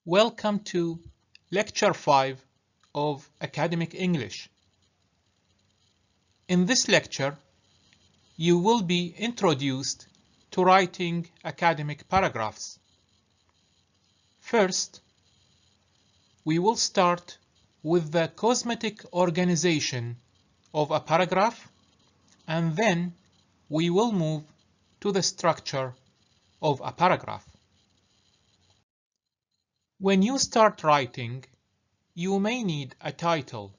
Welcome to Lecture 5 of Academic English. In this lecture, you will be introduced to writing academic paragraphs. First, we will start with the cosmetic organization of a paragraph, and then we will move to the structure of a paragraph. When you start writing, you may need a title,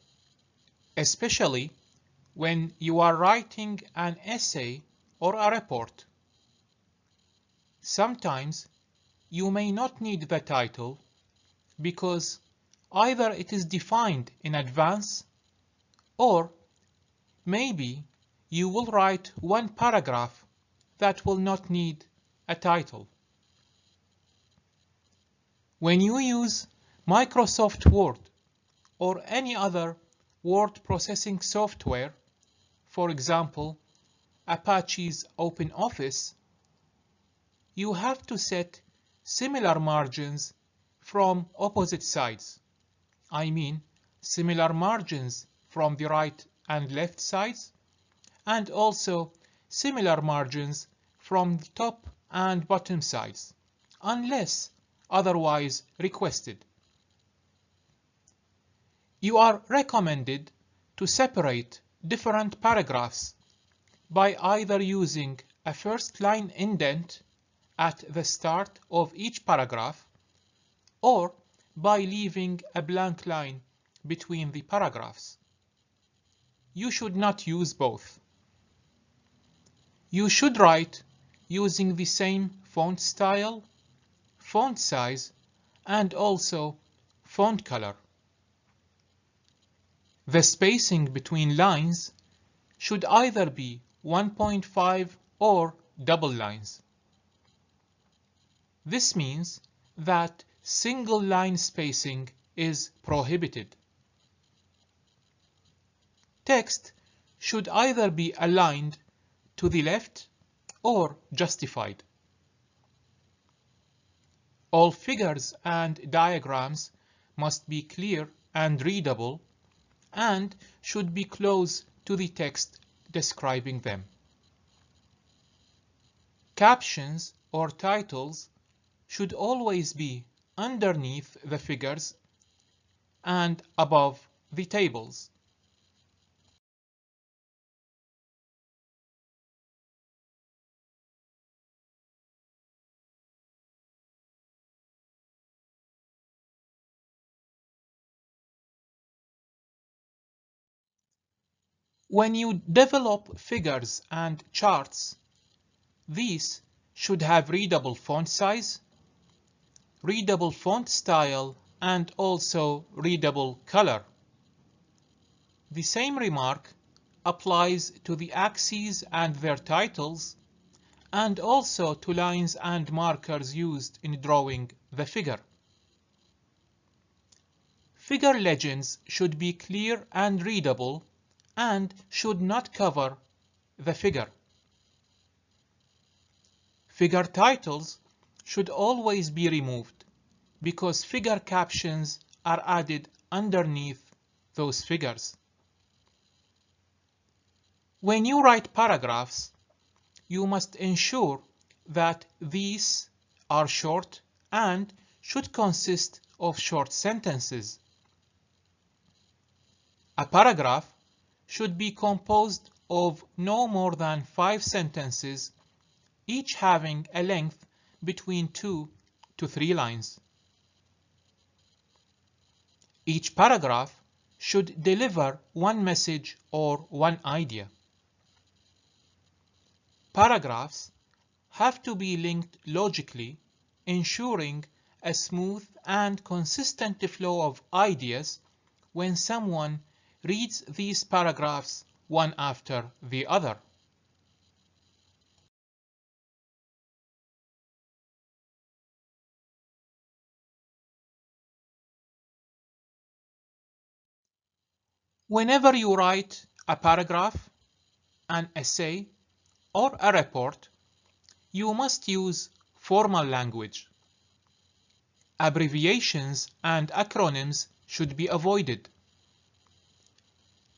especially when you are writing an essay or a report. Sometimes you may not need the title because either it is defined in advance or maybe you will write one paragraph that will not need a title. When you use Microsoft Word or any other word processing software, for example, Apache's OpenOffice, you have to set similar margins from opposite sides. I mean, similar margins from the right and left sides, and also similar margins from the top and bottom sides, unless otherwise requested. You are recommended to separate different paragraphs by either using a first line indent at the start of each paragraph or by leaving a blank line between the paragraphs. You should not use both. You should write using the same font style, font size, and also font color. The spacing between lines should either be 1.5 or double lines. This means that single line spacing is prohibited. Text should either be aligned to the left or justified. All figures and diagrams must be clear and readable and should be close to the text describing them. Captions or titles should always be underneath the figures and above the tables. When you develop figures and charts, these should have readable font size, readable font style, and also readable color. The same remark applies to the axes and their titles, and also to lines and markers used in drawing the figure. Figure legends should be clear and readable and should not cover the figure. Figure titles should always be removed because figure captions are added underneath those figures. When you write paragraphs, you must ensure that these are short and should consist of short sentences. A paragraph should be composed of no more than 5 sentences, each having a length between 2 to 3 lines. Each paragraph should deliver one message or one idea. Paragraphs have to be linked logically, ensuring a smooth and consistent flow of ideas when someone reads these paragraphs one after the other. Whenever you write a paragraph, an essay, or a report, you must use formal language. Abbreviations and acronyms should be avoided.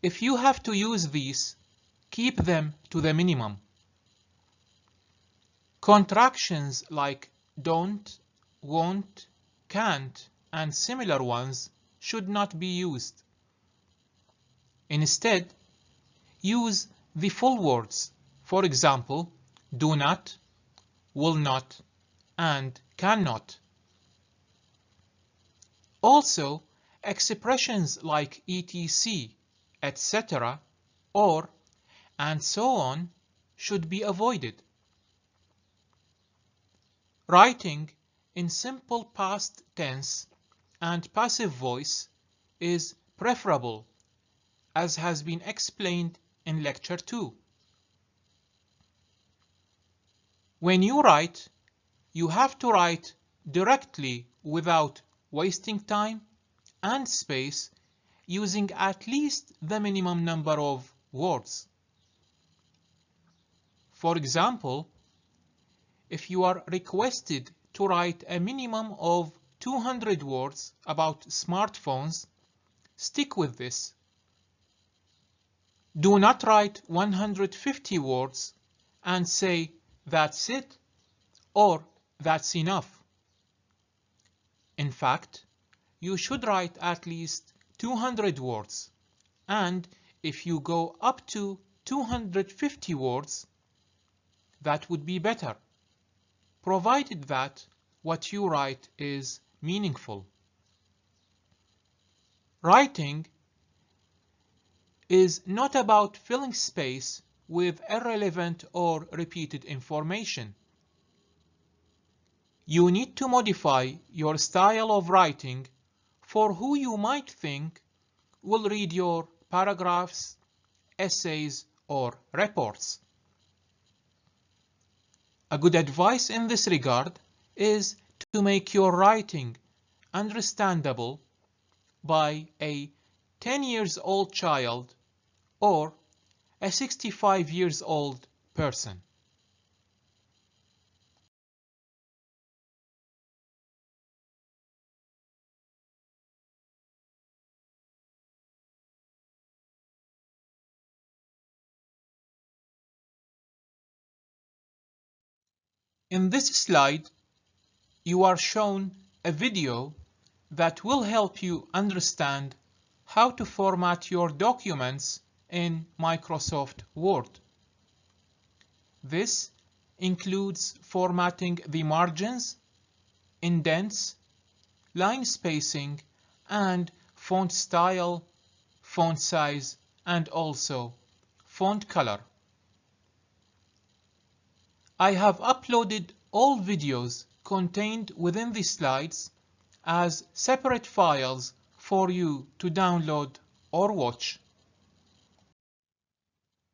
If you have to use these, keep them to the minimum. Contractions like don't, won't, can't, and similar ones should not be used. Instead, use the full words, for example, do not, will not, and cannot. Also, expressions like etc., etc., or and so on should be avoided. Writing in simple past tense and passive voice is preferable, as has been explained in Lecture 2. When you write, you have to write directly without wasting time and space, using at least the minimum number of words. For example, if you are requested to write a minimum of 200 words about smartphones, stick with this. Do not write 150 words and say that's it or that's enough. In fact, you should write at least 200 words, and if you go up to 250 words, that would be better, provided that what you write is meaningful. Writing is not about filling space with irrelevant or repeated information. You need to modify your style of writing for who you might think will read your paragraphs, essays, or reports. A good advice in this regard is to make your writing understandable by a 10-year-old child or a 65-year-old person. In this slide, you are shown a video that will help you understand how to format your documents in Microsoft Word. This includes formatting the margins, indents, line spacing, and font style, font size, and also font color. I have uploaded all videos contained within the slides as separate files for you to download or watch.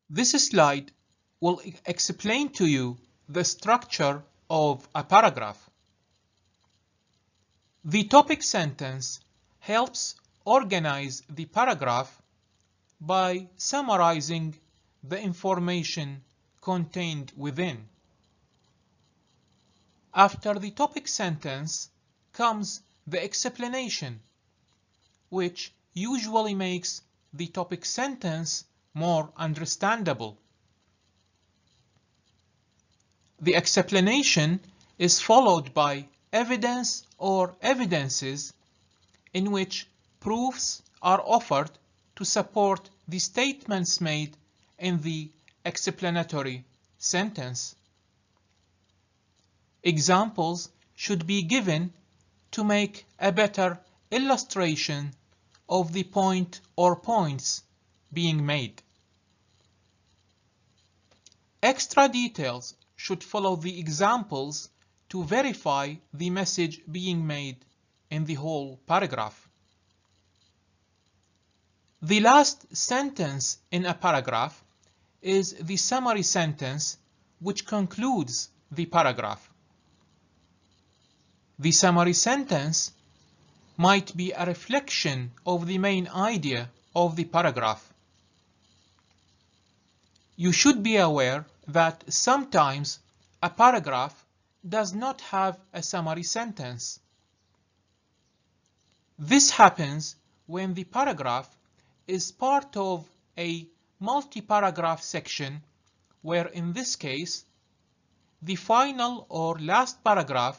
This slide will explain to you the structure of a paragraph. The topic sentence helps organize the paragraph by summarizing the information contained within. After the topic sentence comes the explanation, which usually makes the topic sentence more understandable. The explanation is followed by evidence or evidences, in which proofs are offered to support the statements made in the explanatory sentence. Examples should be given to make a better illustration of the point or points being made. Extra details should follow the examples to verify the message being made in the whole paragraph. The last sentence in a paragraph is the summary sentence, which concludes the paragraph. The summary sentence might be a reflection of the main idea of the paragraph. You should be aware that sometimes a paragraph does not have a summary sentence. This happens when the paragraph is part of a multi-paragraph section, where in this case, the final or last paragraph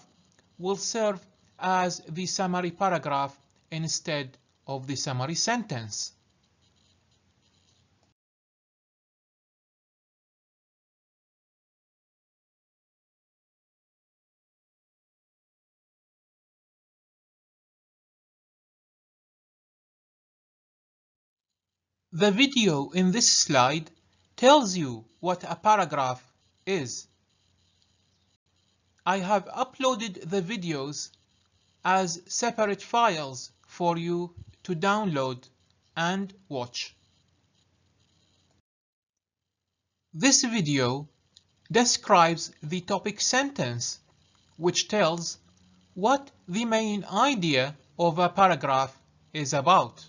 will serve as the summary paragraph instead of the summary sentence. The video in this slide tells you what a paragraph is. I have uploaded the videos as separate files for you to download and watch. This video describes the topic sentence, which tells what the main idea of a paragraph is about.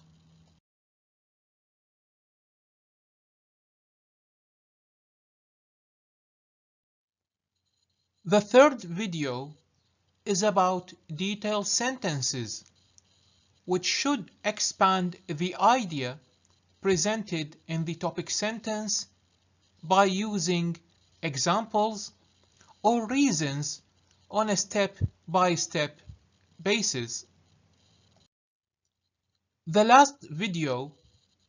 The third video is about detailed sentences, which should expand the idea presented in the topic sentence by using examples or reasons on a step-by-step basis. The last video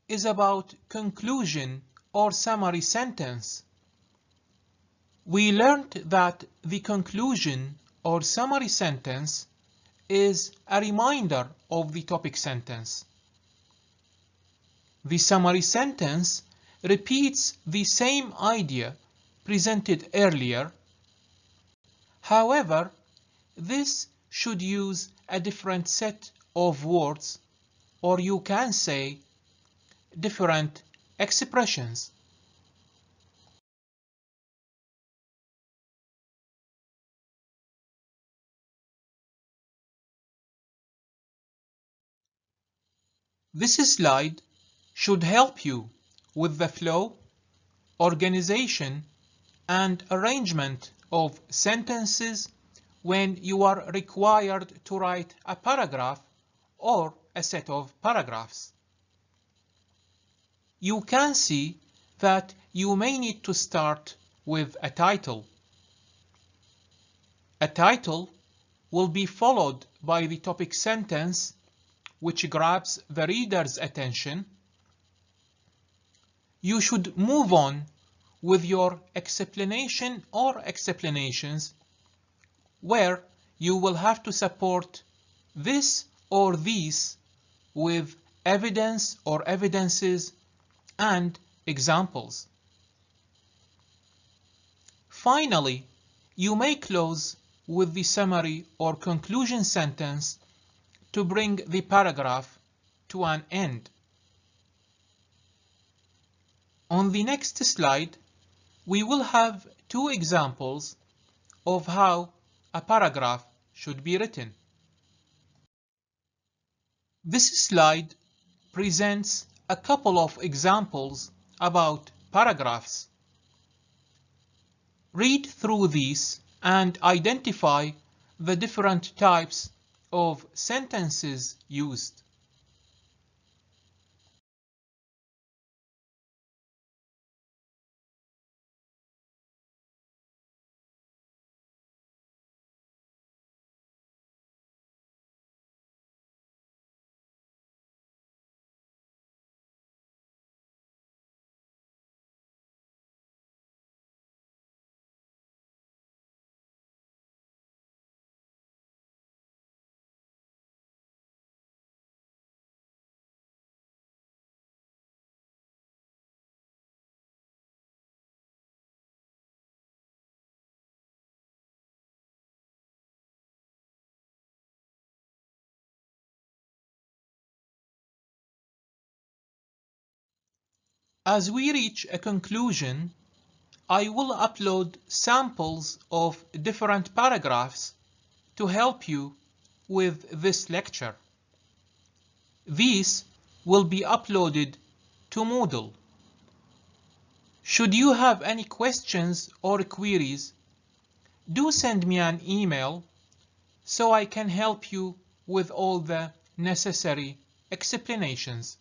is about conclusion or summary sentence. We learned that the conclusion or summary sentence is a reminder of the topic sentence. The summary sentence repeats the same idea presented earlier. However, this should use a different set of words, or you can say different expressions. This slide should help you with the flow, organization, and arrangement of sentences when you are required to write a paragraph or a set of paragraphs. You can see that you may need to start with a title. A title will be followed by the topic sentence, which grabs the reader's attention. You should move on with your explanation or explanations, where you will have to support this or these with evidence or evidences and examples. Finally, you may close with the summary or conclusion sentence to bring the paragraph to an end. On the next slide, we will have two examples of how a paragraph should be written. This slide presents a couple of examples about paragraphs. Read through these and identify the different types of sentences used. As we reach a conclusion, I will upload samples of different paragraphs to help you with this lecture. These will be uploaded to Moodle. Should you have any questions or queries, do send me an email so I can help you with all the necessary explanations.